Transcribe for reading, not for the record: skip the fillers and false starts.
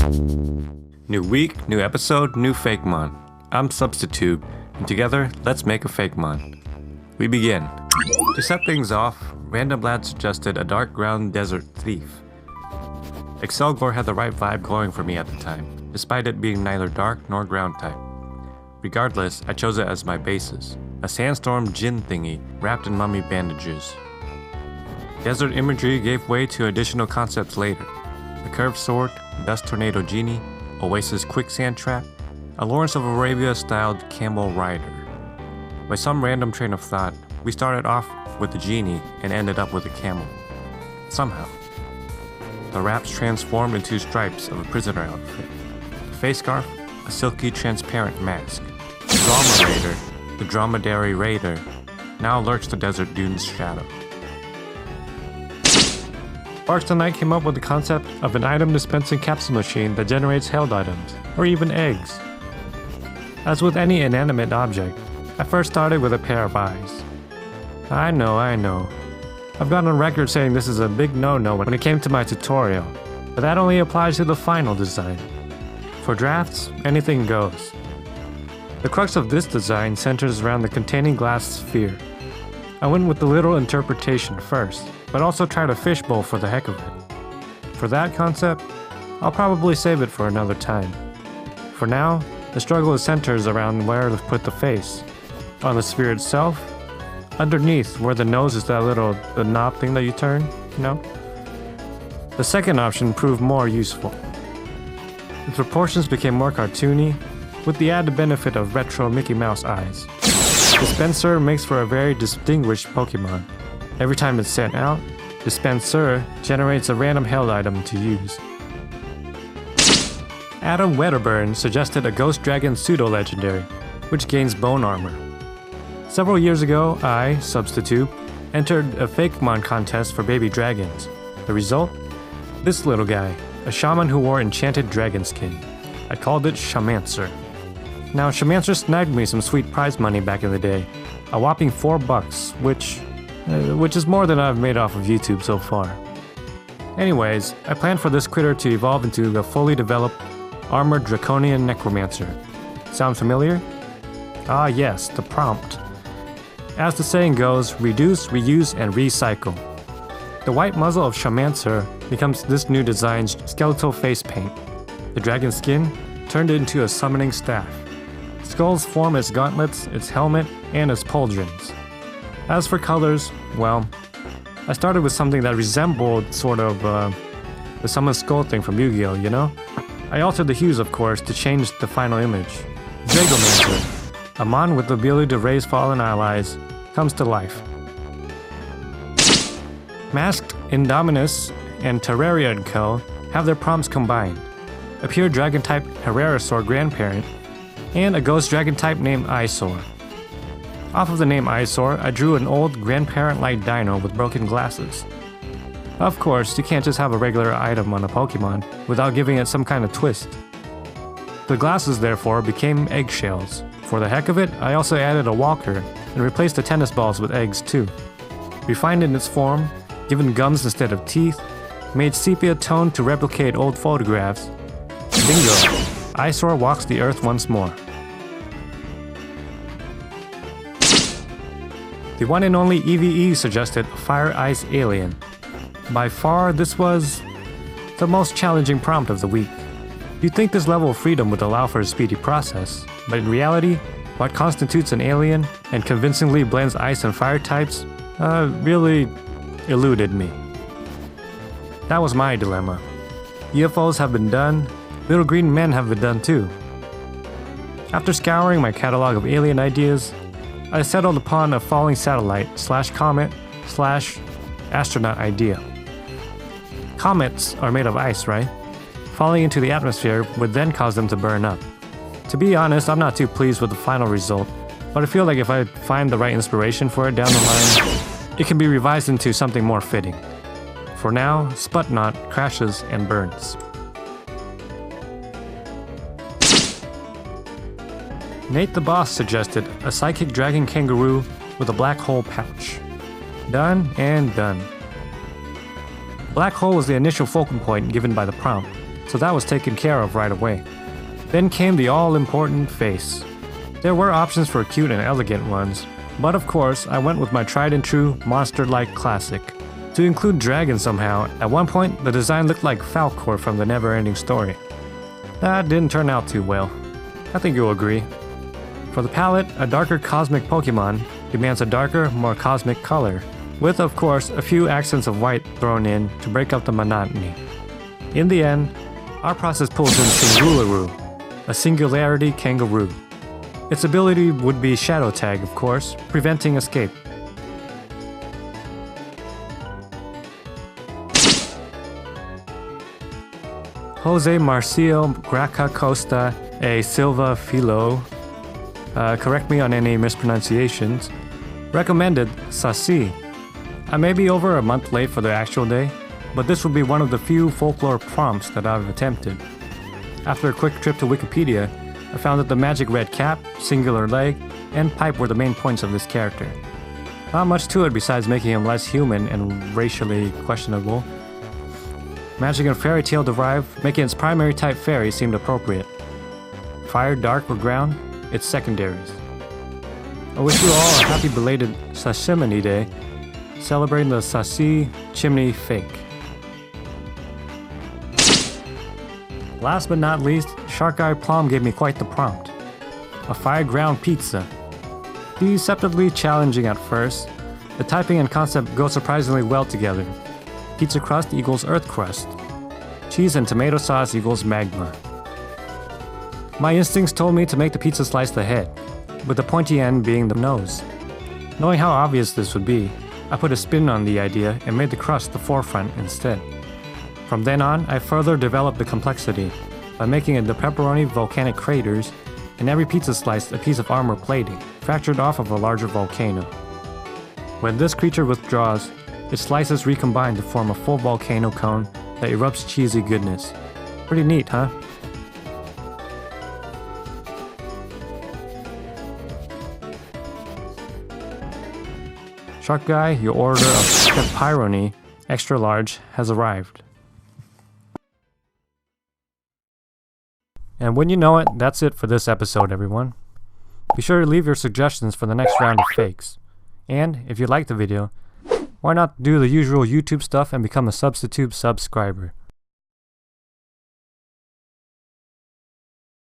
New week, new episode, new Fakemon. I'm Substitube, and together, let's make a Fakemon. We begin. To set things off, Random Lad suggested a dark ground desert thief. Excelgor had the right vibe going for me at the time, despite it being neither dark nor ground type. Regardless, I chose it as my basis, a sandstorm djinn thingy wrapped in mummy bandages. Desert imagery gave way to additional concepts later. The curved sword, dust tornado genie, oasis quicksand trap, a Lawrence of Arabia-styled camel rider. By some random train of thought, we started off with the genie and ended up with a camel. Somehow. The wraps transformed into stripes of a prisoner outfit. The face scarf, a silky transparent mask. The Drama Raider, the dromedary raider, now lurks the desert dune's shadow. Barks Knight came up with the concept of an item dispensing capsule machine that generates held items, or even eggs. As with any inanimate object, I first started with a pair of eyes. I know. I've gone on record saying this is a big no-no when it came to my tutorial, but that only applies to the final design. For drafts, anything goes. The crux of this design centers around the containing glass sphere. I went with the literal interpretation first, but also tried a fishbowl for the heck of it. For that concept, I'll probably save it for another time. For now, the struggle centers around where to put the face. On the sphere itself, underneath where the nose is the knob thing that you turn, you know? The second option proved more useful. The proportions became more cartoony, with the added benefit of retro Mickey Mouse eyes. Dispenser makes for a very distinguished Pokemon. Every time it's sent out, Dispenser generates a random held item to use. Adam Wedderburn suggested a Ghost Dragon Pseudo legendary, which gains bone armor. Several years ago, I, Substitube, entered a Fakemon contest for baby dragons. The result? This little guy, a shaman who wore enchanted dragon skin. I called it Shamancer. Now, Shamancer snagged me some sweet prize money back in the day, a whopping $4, which is more than I've made off of YouTube so far. Anyways, I planned for this critter to evolve into a fully developed, armored draconian necromancer. Sound familiar? Ah yes, the prompt. As the saying goes, reduce, reuse, and recycle. The white muzzle of Shamancer becomes this new design's skeletal face paint. The dragon skin turned into a summoning staff. Skulls form its gauntlets, its helmet, and its pauldrons. As for colors, well, I started with something that resembled sort of the summon skull thing from Yu-Gi-Oh, you know? I altered the hues, of course, to change the final image. Dragomancer, a mon with the ability to raise fallen allies, comes to life. Masked Indominus and Terraria & Co. have their prompts combined. A pure dragon-type Herrerasaur grandparent, and a ghost dragon-type named Eyesore. Off of the name Eyesore, I drew an old grandparent-like dino with broken glasses. Of course, you can't just have a regular item on a Pokemon without giving it some kind of twist. The glasses, therefore, became eggshells. For the heck of it, I also added a walker and replaced the tennis balls with eggs too. Refined in its form, given gums instead of teeth, made sepia tone to replicate old photographs. Bingo! Eyesore walks the earth once more. The one and only EVE suggested a Fire Ice Alien. By far, this was the most challenging prompt of the week. You'd think this level of freedom would allow for a speedy process, but in reality, what constitutes an alien and convincingly blends ice and fire types really eluded me. That was my dilemma. UFOs have been done, little green men have been done too. After scouring my catalog of alien ideas, I settled upon a falling satellite / comet / astronaut idea. Comets are made of ice, right? Falling into the atmosphere would then cause them to burn up. To be honest, I'm not too pleased with the final result, but I feel like if I find the right inspiration for it down the line, it can be revised into something more fitting. For now, Sputnot crashes and burns. Nate the Boss suggested a psychic dragon kangaroo with a black hole pouch. Done and done. Black hole was the initial focal point given by the prompt, so that was taken care of right away. Then came the all-important face. There were options for cute and elegant ones, but of course I went with my tried and true monster-like classic. To include dragons somehow, at one point the design looked like Falcor from the Never-Ending Story. That didn't turn out too well. I think you'll agree. For the palette, a darker cosmic Pokemon demands a darker, more cosmic color, with of course a few accents of white thrown in to break up the monotony. In the end, our process pulls in Kangaroo, a singularity kangaroo. Its ability would be Shadow Tag, of course, preventing escape. Jose Marcio Graca Costa e Silva Filo, correct me on any mispronunciations, recommended Saci. I may be over a month late for the actual day, but this will be one of the few folklore prompts that I've attempted. After a quick trip to Wikipedia, I found that the magic red cap, singular leg, and pipe were the main points of this character. Not much to it besides making him less human and racially questionable. Magic and fairy tale derived, making its primary type fairy seemed appropriate. Fire, dark, or ground, its secondaries. I wish you all a happy belated Sashimini Day, celebrating the Saci Chimney Fake. Last but not least, Shark Eye Plum gave me quite the prompt. A fire ground pizza. Deceptively challenging at first, the typing and concept go surprisingly well together. Pizza crust equals earth crust. Cheese and tomato sauce equals magma. My instincts told me to make the pizza slice the head, with the pointy end being the nose. Knowing how obvious this would be, I put a spin on the idea and made the crust the forefront instead. From then on, I further developed the complexity by making the pepperoni volcanic craters and every pizza slice a piece of armor plating, fractured off of a larger volcano. When this creature withdraws, its slices recombine to form a full volcano cone that erupts cheesy goodness. Pretty neat, huh? Shark Guy, your order of pepperoni, extra large, has arrived. And when you know it, that's it for this episode, everyone. Be sure to leave your suggestions for the next round of fakes. And, if you liked the video, why not do the usual YouTube stuff and become a Substitube subscriber?